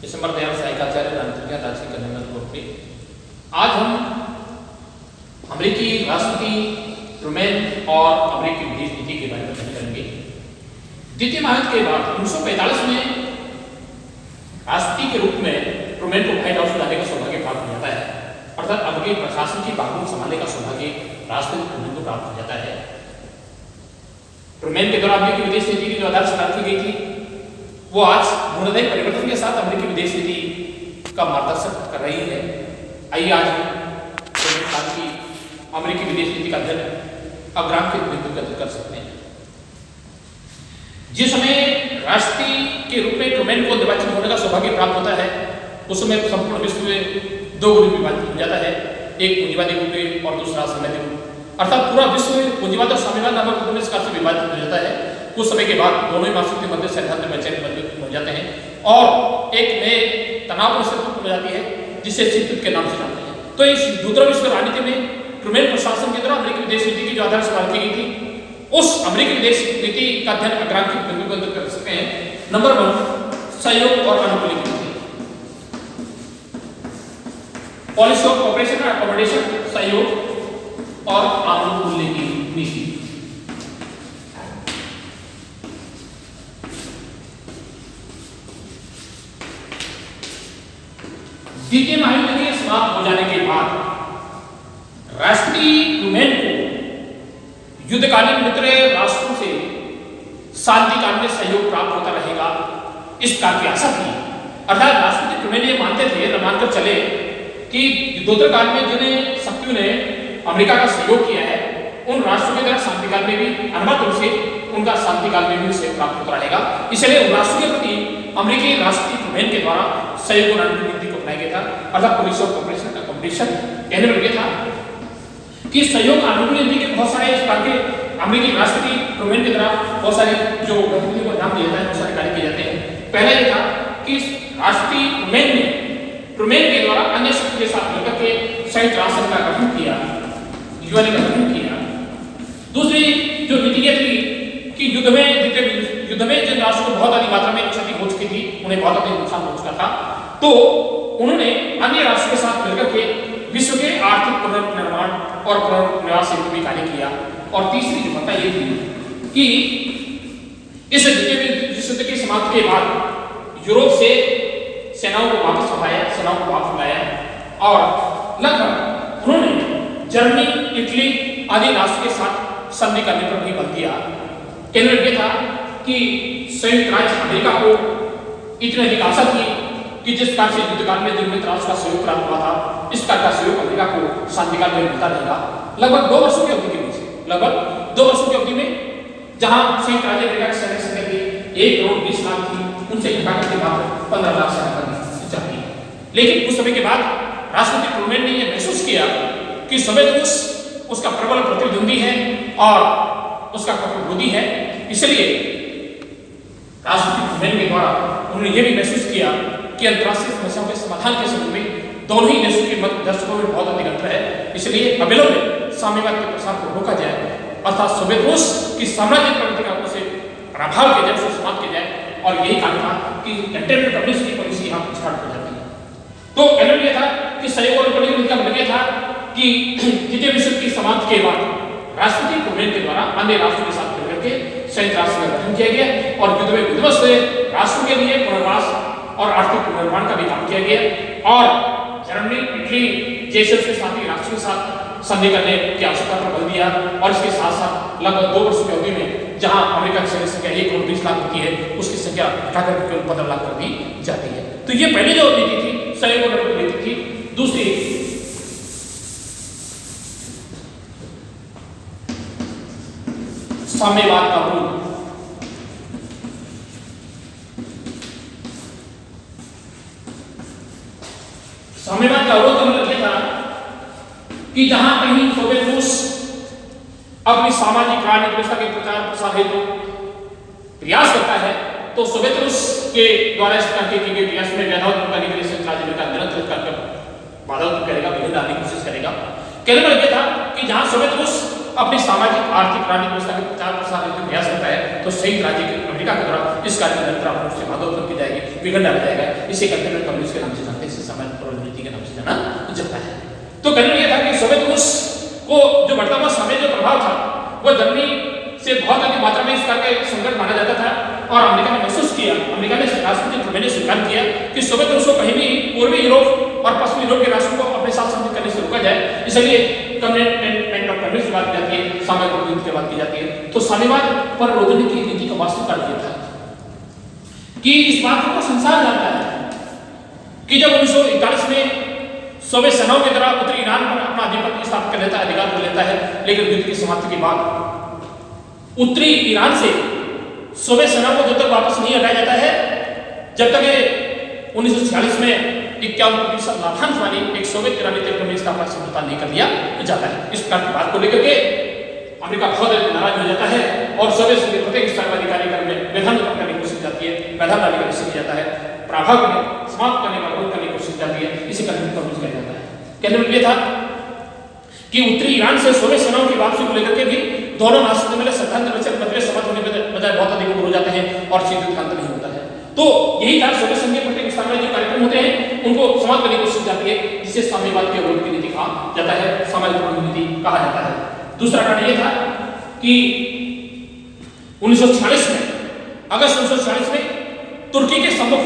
दिसंबर दयाल सहायकाचार्य राज्य कल्याण ग्रुप पे आज हम अमेरिकी राष्ट्रपति ट्रूमैन और अमेरिकी विदेश नीति के बारे में चर्चा करेंगे। द्वितीय महायुद्ध के बाद 1945 में राष्ट्रपति के रूप में ट्रूमैन को व्हाइट हाउस लाने का सौभाग्य प्राप्त हो जाता है, अर्थात अमेरिकी प्रशासन की बागडोर संभालने का सौभाग्य राष्ट्रपति ट्रूमैन को प्राप्त हो जाता है। ट्रूमैन के द्वारा अमेरिकी विदेश नीति की जो आधारशिला रखी गई थी वो आज मूलतः परिवर्तन के साथ अमेरिकी विदेश नीति का मार्गदर्शन कर रही है। आइए आज हम की अमेरिकी विदेश नीति का अध्ययन अग्रांकित बिंदु का कर सकते हैं। जिस समय राष्ट्रपति के रूप में ट्रूमैन को निर्वाचित होने का सौभाग्य प्राप्त होता है उस समय संपूर्ण विश्व में दो ग्रुप विभाजित हो जाता है, एक पूंजीवादी ग्रुप और दूसरा साम्यवादी ग्रुप, अर्थात पूरा विश्व पूंजीवाद और साम्यवाद नामक ग्रुप में से विभाजित हो जाता है। कुछ समय के बाद दोनों ही महाशक्ति मध्य सिद्धांत में चयन हो जाते हैं और एक नए तनाव स्थिति हो जाती है जिसे शीतयुद्ध के नाम से जानते हैं। तो इस दूसरा विश्व राजनीति में ट्रूमैन प्रशासन के द्वारा अमेरिकी विदेश नीति की जो आधारशिला रखी गई थी उस अमेरिकी विदेश नीति का अध्ययन अग्रांकित बिंदु पर कर सकते हैं। नंबर 1, सहयोग और अनुकूलन की नीति, policy of cooperation and accommodation, सहयोग और अनुकूलन की नीति। द्वितीय महायुद्ध के समाप्त हो जाने के बाद राष्ट्रपति ट्रूमैन को युद्धकालीन मित्र राष्ट्रों से शांति काल में सहयोग प्राप्त होता रहेगा, इस प्रकार की आशा थी। अर्थात राष्ट्रपति ट्रूमैन ये मानते थे, मानकर चले कि युद्धोत्तर काल में जिन शक्तियों ने अमेरिका का सहयोग किया है उन राष्ट्रों के द्वारा शांति काल में भी अनुमत रूप से उनका शांति काल में भी सहयोग प्राप्त होता रहेगा। इसलिए उन राष्ट्रों के प्रति अमेरिकी राष्ट्रपति ट्रूमैन के द्वारा सहयोग और नीति को अपनाया गया था, अर्थात policy of cooperation and accommodation कहने में गया था कि सहयोग अनुकूल नीति के बहुत सारे इस प्रकार के अमेरिकी राष्ट्रपति ट्रूमैन के द्वारा बहुत सारे जो गतिविधियों को अंजाम दिया जाता है, बहुत सारे कार्य किए जाते हैं। पहला ये था कि राष्ट्रपति ट्रूमैन ने ट्रूमैन के द्वारा अन्य शक्ति के साथ मिलकर के संयुक्त राष्ट्र का गठन किया, यूएन का गठन किया। दूसरी जो नीति ये थी कि युद्ध में जिन राष्ट्रों को बहुत अधिक मात्रा में क्षति हो चुकी थी, उन्हें बहुत अधिक नुकसान हो चुका था, तो उन्होंने अन्य राष्ट्रों के साथ मिलकर के विश्व के आर्थिक पुनर्निर्माण और पुनर्निवास हेतु भी कार्य किया। और तीसरी जो बात ये थी कि इस युद्ध की समाप्ति के बाद यूरोप से सेनाओं को वापस बुलाया और लगभग उन्होंने जर्मनी, इटली आदि राष्ट्र के साथ संधि करने पर भी बल दिया। केंद्र ये था कि संयुक्त राज्य अमेरिका को इतनी अधिक आशा थी कि जिस प्रकार से युद्ध काल में निर्मित राष्ट्र का सहयोग प्राप्त हुआ था इस प्रकार का सहयोग अमेरिका को शांति काल में मिलता रहेगा। लगभग 2 वर्षों की अवधि में जहां संयुक्त राज्य अमेरिका की सैन्य संख्या 1 करोड़ 20 लाख थी, उनसे घटाकर के मात्र 15 लाख सेना करनी चाहिए। लेकिन कुछ समय के बाद राष्ट्रपति ट्रूमैन ने यह महसूस किया कि सोवियत रूस उसका प्रबल प्रतिद्वंदी है और उसका कठोर विरोधी है। इसलिए राष्ट्रपति ट्रूमैन के द्वारा उन्होंने यह भी महसूस किया कि अंतर्राष्ट्रीय समस्याओं के समाधान के संबंध में दोनों ही देशों के मध्य दर्शकों में बहुत अधिक अंतर है। इसलिए अविलंब साम्यवाद के प्रसार को रोका जाए, अर्थात सोवियत रूस की साम्राज्य प्रवृत्ति का उसे प्रभाव किया जाए, उसे समाप्त किया जाए। और यही कारण था कि इंटरनेट कम्युनिस्ट की पॉलिसी यहाँ स्टार्ट हो जाती है। तो कहना यह था कि सहयोग और अनुकूलन का मतलब यह था कि द्वितीय विश्व की समाप्ति के बाद राष्ट्रपति ट्रूमैन के द्वारा अन्य राष्ट्रों के साथ मिलकर के संयुक्त राष्ट्र का गठन किया गया और युद्ध में विध्वस्त हुए राष्ट्रों के लिए पुनर्वास और आर्थिक पुनर्निर्माण का भी काम किया गया और जर्मनी, इटली जैसे उसके साथी राष्ट्रों के साथ संधि करने की आवश्यकता पर बल दिया। और इसके साथ साथ लगभग 2 वर्षों की अवधि में जहां अमेरिका की सैन्य संख्या 1 करोड़ 20 लाख होती है उसकी संख्या घटाकर केवल 15 लाख कर दी जाती है। तो ये पहली जो नीति थी सहयोग और अनुकूलन नीति थी। दूसरी साम्यवाद का विरोध। साम्यवाद का विरोध का मतलब था कि जहां कहीं सोवियत रूस अपनी सामाजिक राजनीतिक व्यवस्था के प्रचार प्रसार हेतु प्रयास करता है तो सोवियत रूस के द्वारा इस प्रकार के प्रयास में बाधा उत्पन्न करने के लिए संयुक्त राज्य अमेरिका निरंतर करके बाधा उत्पन्न करेगा, विघ्न डालने की कोशिश करेगा। कहने का यह था कि जहां सोवियत रूस अपनी सामाजिक आर्थिक राजनीतिक व्यवस्था के प्रचार प्रसार हेतु प्रयास करता है तो संयुक्त राज्य अमेरिका के द्वारा इस कार्य में निरंतर रूप से बाधा उत्पन्न की जाएगी, विघटन डाला जाएगा। इसे कंटेनमेंट कम्युनिस्ट के नाम से जानते हैं, इसे सामान्य प्रवृत्ति के नाम से जाना जाता है। तो कहना यह था कि सोवियत रूस को जो बढ़ता हुआ समय जो प्रभाव था वो जर्मनी से बहुत अधिक मात्रा में इस कार्य का संकट माना जाता था, और अमेरिका ने महसूस किया, अमेरिका ने राष्ट्रपति ट्रूमैन ने स्वीकार किया कि सोवियत रूस को कहीं भी पूर्वी यूरोप और पश्चिमी यूरोप के राष्ट्रों को अपने साथ सम्मिलित करने से रोका जाए। इसलिए कंटेनमेंट ऑफ कम्युनिस्ट की बात की जाती है, साम्यवाद प्रवृत्ति की बात की जाती है। तो साम्यवाद पर रोकने की नीति का वास्तव कार्य यह था कि इस बात को संसार जानता है कि जब 1941 में सोवियत सेनाओं की तरह उत्तरी ईरान पर अपना आधिपत्य स्थापित कर लेता है, अधिकार कर लेता है, लेकिन युद्ध की समाप्ति के बाद उत्तरी ईरान से सोवियत सेनाओं को जब तक वापस नहीं हटाया जाता है, जब तक 1946 में 51% लाभांश वाली एक सोवियत ईरानी तेल कंपनी स्थापना समझौता नहीं कर लिया जाता है। इस प्रकार की बात को लेकर के अमेरिका बहुत नाराज हो जाता है और सोवियत संघ के प्रत्येक स्तरवादी कार्यक्रम में वैधान करने की कोशिश जाती है, वैधान डालने की कोशिश की जाता है, प्रभाव को समाप्त करने का विरोध करने की कोशिश जाती है। इसी कंटेनमेंट कम्युनिस्ट कहा जाता है। कहने में यह था कि उत्तरी ईरान से सोवियत सेनाओं की वापसी को लेकर के भी दोनों राष्ट्रों में सैद्धांतिक मतभेद समाप्त होने के बजाय बहुत अधिक हो जाते हैं और शीघ्र अंत नहीं होता है। तो यही था सोवियत संघ के प्रत्येक स्थान में जो कार्यक्रम होते हैं उनको समाप्त करने की कोशिश जाती है, जिसे साम्यवाद के विरोध की नीति कहा जाता है, सामाजिक विरोध नीति कहा जाता है। दूसरा कारण यह था कि 1946 में अगस्त 1946 में तुर्की के सम्मुख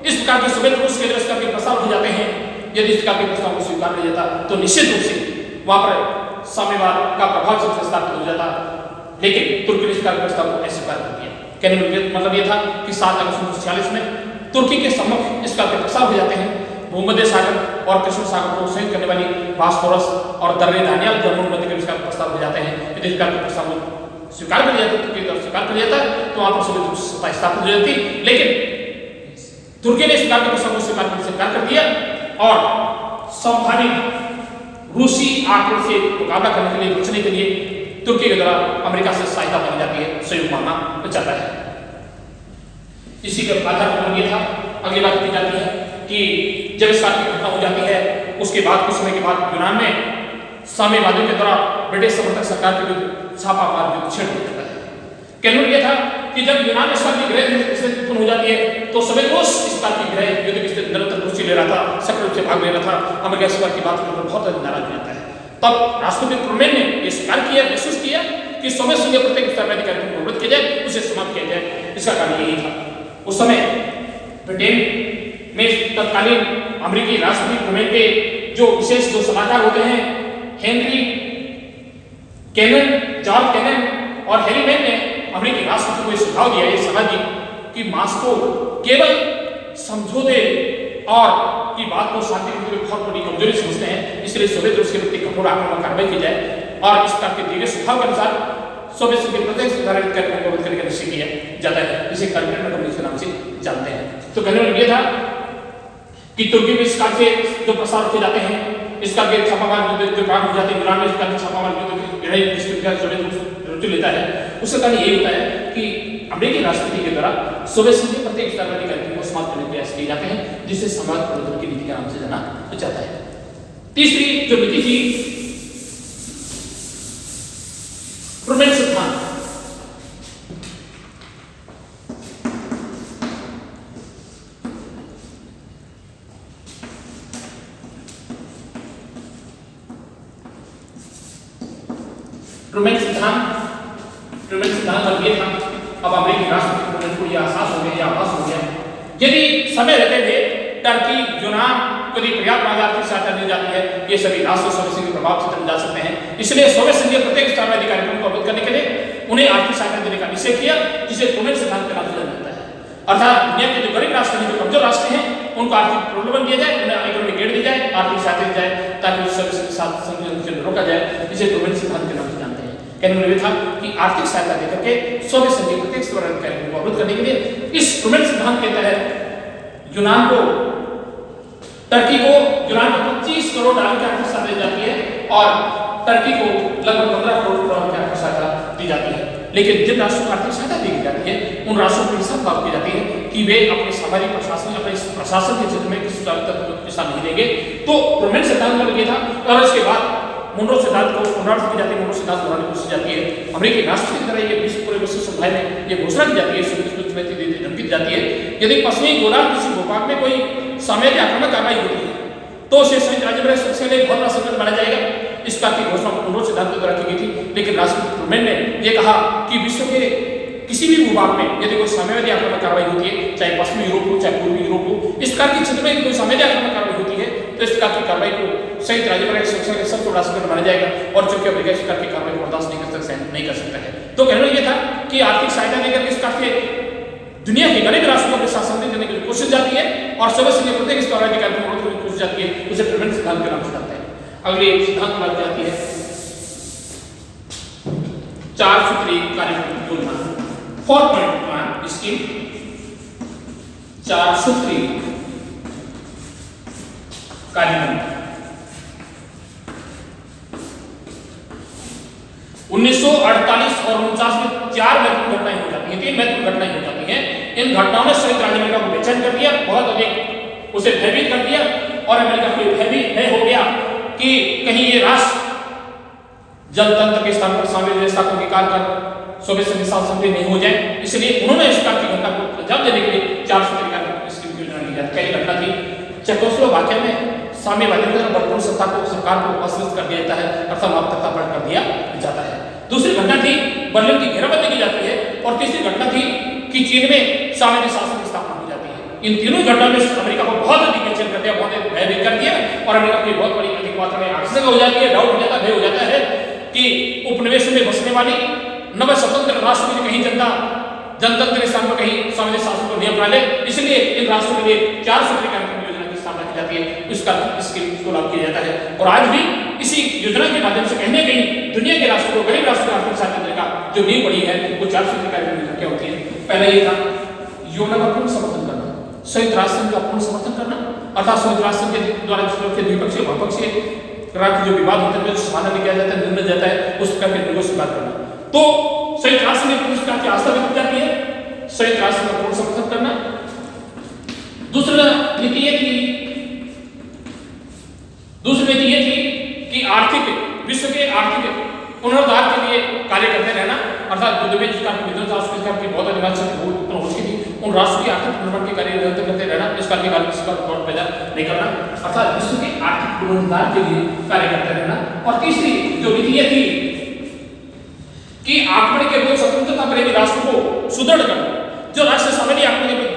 इस प्रकार के सोवियत रूस के द्रष्टा के प्रस्ताव हो जाते हैं। यदि इस प्रकार के प्रस्ताव को स्वीकार नहीं जाता तो निश्चित रूप से वहां पर साम्यवाद का प्रभाव सबसे स्थापित हो जाता, लेकिन तुर्की ने इस प्रस्ताव को अस्वीकार कर दिया। कहने का मतलब यह था कि 7 अगस्त 1946 में तुर्की के सम्मुख इसका प्रस्ताव हो जाते हैं। भूमध्य सागर और कृष्ण सागर को संयुक्त करने वाली बास्फोरस और दर्रे दानियाल जर्मन मध्य के इसका प्रस्ताव हो जाते हैं। यदि इसका प्रस्ताव स्वीकार कर लिया तुर्की का स्वीकार कर लिया था तो वहां पर सोवियत रूस सत्ता स्थापित हो जाती, लेकिन तुर्की ने इस प्रकार के प्रस्ताव को स्वीकार कर दिया और संभावित रूसी आक्रमण से मुकाबला करने के लिए, बचने के लिए तुर्की के द्वारा अमेरिका से सहायता मांगी जाती है, सहयोग मांगा जाता है। इसी के आधार पर यह था, अगली बात की जाती है कि जब इस बात की घटना हो जाती है उसके बाद कुछ समय के बाद यूनान में साम्यवादियों के द्वारा ब्रिटिश समर्थक सरकार के विरुद्ध छापामार युद्ध छेड़ दिया जाता है। कहना यह था कि जब यूनान में इस बात की गृह स्थिति उत्पन्न हो जाती है तो सोवियत रूस इस बात की गृह युद्ध की स्थिति निरंतर रुचि ले रहा था, सक्रिय रूप से भाग ले रहा था। अमेरिका इस बात की बात पर बहुत नाराज हो जाता है। तब राष्ट्रपति ट्रूमैन ने यह स्वीकार किया, महसूस किया कि सोवियत संघ के प्रत्येक स्तरवादी कार्यक्रम को विरोध किया जाए, उसे समाप्त किया जाए। इसका कारण यही था। उस समय ब्रिटेन में तत्कालीन अमेरिकी राष्ट्रपति ट्रूमैन के जो विशेष जो सलाहकार होते हैं, हेनरी कैनन, जॉर्ज कैनन और हैरी मैन ने अमेरिकी राष्ट्रपति को यह सुझाव दिया, यह सलाह दी कि मॉस्को केवल समझौते और की बात को शांति के लिए बहुत बड़ी कमजोरी समझते हैं, इसलिए सोवियत रूस के प्रति कठोर आक्रमण कार्रवाई की जाए और इस प्रकार के दिए गए सुझाव के अनुसार सोवियत संघ के प्रत्येक सुधारित कार्यक्रम को बंद करने का निश्चय किया जाता है। इसे कंटेनमेंट कम्युनिस्ट के नाम से जानते हैं। तो कहने का यह था कि तुर्की में इस कार्य से जो प्रसार किए जाते हैं, इस कार्य के छापामार जो काम हो जाते हैं, ईरान में इस कार्य छापामार रुचि लेता है। उसका कारण यही होता है कि अमेरिकी राष्ट्रपति के द्वारा सोवियत संघ के प्रत्येक स्तरवादी कार्यक्रम को समाप्त करने के प्रयास किए जाते हैं, जिसे साम्यवाद प्रवर्तन की नीति के नाम से जाना जाता है। तीसरी जो नीति थी ट्रूमैन सिद्धांत। ट्रूमैन सिद्धांत अब ये था, अब अमेरिकी राष्ट्रपति ट्रूमैन को यह आभास हो गया यदि समय रहते थे टर्की, यूनान को यदि पर्याप्त मात्रा आर्थिक सहायता दी जाती है, ये सभी राष्ट्र सोवियत संघ के प्रभाव से तक जा सकते हैं। इसलिए सोवियत संघ के प्रत्येक स्तरवादी कार्यक्रम को अवरुद्ध करने के लिए उन्हें आर्थिक सहायता देने का निश्चय किया, जिसे ट्रूमैन सिद्धांत के नाम से जाना जाता है। अर्थात दुनिया के जो गरीब राष्ट्र हैं, जो कमजोर राष्ट्र हैं, उनको आर्थिक प्रोत्साहन दिया जाए, उन्हें इकोनॉमिक एड दी जाए, आर्थिक सहायता दी जाए, ताकि सोवियत संघ के साथ संघर्ष रोका जाए। इसे ट्रूमैन सिद्धांत के नाम से जानते हैं। कहने में था कि आर्थिक सहायता देकर के सोवियत संघ के प्रत्येक स्तरवादी कार्यक्रम को अवरुद्ध करने के लिए इस ट्रूमैन सिद्धांत के तहत यूनान को 25 करोड़ डॉलर की आर्थिक सहायता दी जाती है और टर्की को लगभग 15 करोड़ डॉलर की आर्थिक सहायता दी जाती है। लेकिन जिन राष्ट्रों को आर्थिक सहायता दी जाती है उन राष्ट्रों को हिसाब की जाती है कि वे अपने सामाजिक प्रशासन, अपने प्रशासन के क्षेत्र में किसी हिस्सा नहीं देंगे। तो ट्रूमैन सिद्धांत में यह था। और इसके बाद मुनरो सिद्धांत को पुनरावृत्ति की जाती है, मुनरो सिद्धांत दोहराने की कोशिश जाती है। अमेरिकी राष्ट्र की तरह ये पूरे विश्व समुदाय में ये घोषणा की जाती है, धमकी दी जाती है, यदि पश्चिमी गोलार्ध किसी भूभाग में कोई सामरिक आक्रमण कार्रवाई होती है तो उसे संयुक्त राज्य अमेरिका के लिए बहुत बड़ा संकट माना जाएगा। इस बात की घोषणा मुनरो सिद्धांत के द्वारा की गई थी। लेकिन राष्ट्रपति ट्रूमैन ने यह कहा कि विश्व के किसी भी भूभाग में यदि कोई साम्यवादी आक्रमण कार्रवाई होती है, चाहे पश्चिमी यूरोप हो चाहे पूर्वी यूरोप हो, इस प्रकार के क्षेत्र में यदि कोई साम्यवादी आक्रमण कार्रवाई होती है तो इस प्रकार की कार्रवाई को संयुक्त राज्य अमेरिका संरक्षण के सबसे बड़ा संकट माना जाएगा और जो कि अमेरिका इस प्रकार की कार्रवाई को बर्दाश्त नहीं कर सकता है। तो कहना यह था कि आर्थिक सहायता देकर इस प्रकार के दुनिया के गरीब राष्ट्रों को शासन करने की कोशिश जाती है और सदस्य के प्रत्येक इस कार्रवाई कार्यक्रम को करने की कोशिश जाती है, उसे ट्रूमैन सिद्धांत के नाम से जाता है। अगले सिद्धांत बात जाती है 4 सूत्री कार्यक्रम योजना 4.1 स्कीम, 4 सूत्री कार्यक्रम 1948 और 49 में 4 महत्वपूर्ण घटनाएं हो जाती हैं, 3 महत्वपूर्ण घटनाएं हो जाती हैं। इन घटनाओं ने संयुक्त राज्य अमेरिका को बेचैन कर दिया, बहुत अधिक उसे भयभीत कर दिया और अमेरिका को भयभीत नहीं हो गया कि कहीं ये राष्ट्र जनतंत्र के स्थान पर साम्राज्य व्यवस्था को निकाल कर सोवियत संघ शासन नहीं हो जाए। इसलिए उन्होंने इस प्रकार की घटना को अंजाम देने के लिए 4 सूत्री कार्यक्रम स्कीम की योजना की जाती है। पहली घटना थी चेकोस्लोवाकिया में साम्यवादी भरपूर सत्ता को सरकार को अस्वस्थ कर दिया जाता है, अर्थात लाभप्रदता बढ़ कर दिया जाता है। दूसरी घटना थी बर्लिन की घेराबंदी की जाती है और तीसरी घटना थी कि चीन में साम्यवादी शासन की स्थापना हो जाती है। इन तीनों घटनाओं में अमेरिका को बहुत अधिक बेचैन कर दिया, बहुत भयभीत कर दिया और अमेरिका की बहुत बड़ी अधिक मात्रा में आशंका हो जाती है, डाउट हो जाता है, भय हो जाता है कि उपनिवेश में बसने वाली नव स्वतंत्र राष्ट्र में कहीं जनतंत्र के स्थान पर कहीं साम्यवादी शासन को नहीं अपना ले। इसलिए इन राष्ट्रों के लिए 4 सूत्री कार्यक्रम योजना की स्थापना की जाती है, इसको लागू किया जाता है। और आज भी इसी योजना के माध्यम से कहीं कहीं दुनिया के राष्ट्रों को गरीब राष्ट्रों को आर्थिक सहायता देने का जो नींव पड़ी है वो 4 सूत्री कार्यक्रम योजना क्या होती है। पहला ये था योजना का पूर्ण समर्थन करना, संयुक्त राष्ट्र संघ का पूर्ण समर्थन करना, अर्थात संयुक्त राष्ट्र संघ के द्वारा जिस तरह के द्विपक्षीय बहुपक्षीय प्रकार के जो विवाद होते हैं समाधान किया जाता है, निर्णय जाता है, उस प्रकार के निर्णय को स्वीकार करना। तो संयुक्त राष्ट्र में इस प्रकार की आस्था व्यक्त जाती है, संयुक्त राष्ट्र का पूर्ण समर्थन करना। दूसरी नीति ये थी कि विश्व के आर्थिक पुनरुद्धार के लिए कार्य करते रहना, अर्थात युद्ध में जिसका विध्वंस था उसके कारण की बहुत अधिक उत्पन्न हो चुकी थी, उन राष्ट्रों के आर्थिक पुनर्निर्माण के कार्य निरंतर करते रहना, इसका दौर पैदा नहीं करना, अर्थात विश्व के आर्थिक पुनरुद्धार के लिए कार्य करते रहना। और तीसरी जो नीति ये थी कि आक्रमण के विरुद्ध स्वतंत्रता प्रेमी राष्ट्र को सुदृढ़ करना, जो राष्ट्र सामान्य आक्रमण के विरुद्ध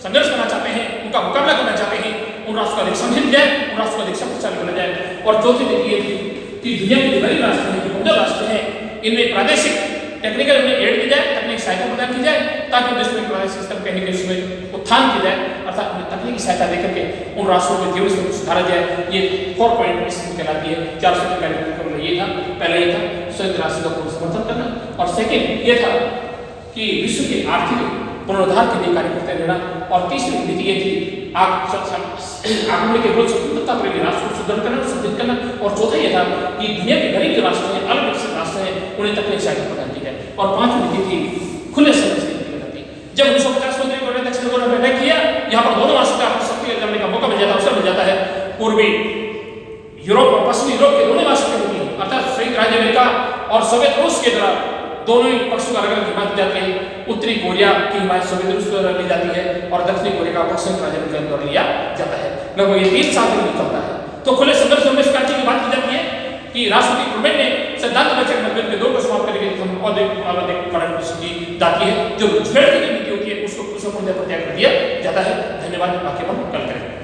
संघर्ष करना चाहते हैं, उनका मुकाबला करना चाहते हैं, उन राष्ट्र को अधिक समझ जाए, उन राष्ट्र को अधिक शक्तिशाली बनाया जाए। और चौथी नीति ये थी कि दुनिया के जो गरीब राष्ट्र हैं, जो कमजोर राष्ट्र हैं, इनमें प्रादेशिक टेक्निकल एड दी जाए, तकनीकी सहायता प्रदान की जाए ताकि देश में प्रादेशिक स्तर कहीं कहीं उसमें उत्थान की जाए, अर्थात उन्हें तकनीकी सहायता देकर के उन राष्ट्रों के जीवन स्तर को सुधारा जाए। ये 4 पॉइंट स्कीम कहलाती है। 4 सूत्री कार्यक्रम में ये था, पहला ये था संयुक्त राष्ट्र का पूर्ण समर्थन करना, और सेकेंड ये था कि विश्व के आर्थिक पुनरुद्धार के लिए कार्य करते रहना, और तीसरी नीति ये थी आक्रमण के विरुद्ध स्वतंत्रता प्रेमी राष्ट्र को सुदृढ़ करना, सुदृढ़ करना, और चौथा यह था कि दुनिया के गरीब जो राष्ट्र हैं, अलग विकसित राष्ट्र हैं, उन्हें तकनीकी सहायता प्रदान की जाए। और 5वीं नीति थी खुले समझ की नीति थी। जब 1950 में दक्षिण कोरिया में अटैक किया, यहाँ पर दोनों राष्ट्रों को अपनी शक्ति जमने का मौका मिल जाता है, अवसर मिल जाता है। पूर्वी यूरोप और पश्चिमी यूरोप के दोनों राष्ट्रों की अर्थात संयुक्त राज्य अमेरिका और सोवियत रूस के द्वारा दोनों ही पक्षों का अलग अलग हिमायत जाती है। उत्तरी कोरिया की हिमायत सोवियत रूस द्वारा ली जाती है और दक्षिणी कोरिया का पश्चिम राज्य अमेरिका द्वारा लिया जाता है। लगभग ये 3 साल तक चलता है। तो खुले संघर्ष में इस कार्य की बात की जाती है कि राष्ट्रपति ट्रूमैन ने सिद्धांत बचक मतभेद के दौर को समाप्त करने के लिए अधिक कारण की जाती है। जो छेड़ की नीति होती है उसको प्रत्याग कर दिया जाता है। धन्यवाद। बाकी हम कल करेंगे।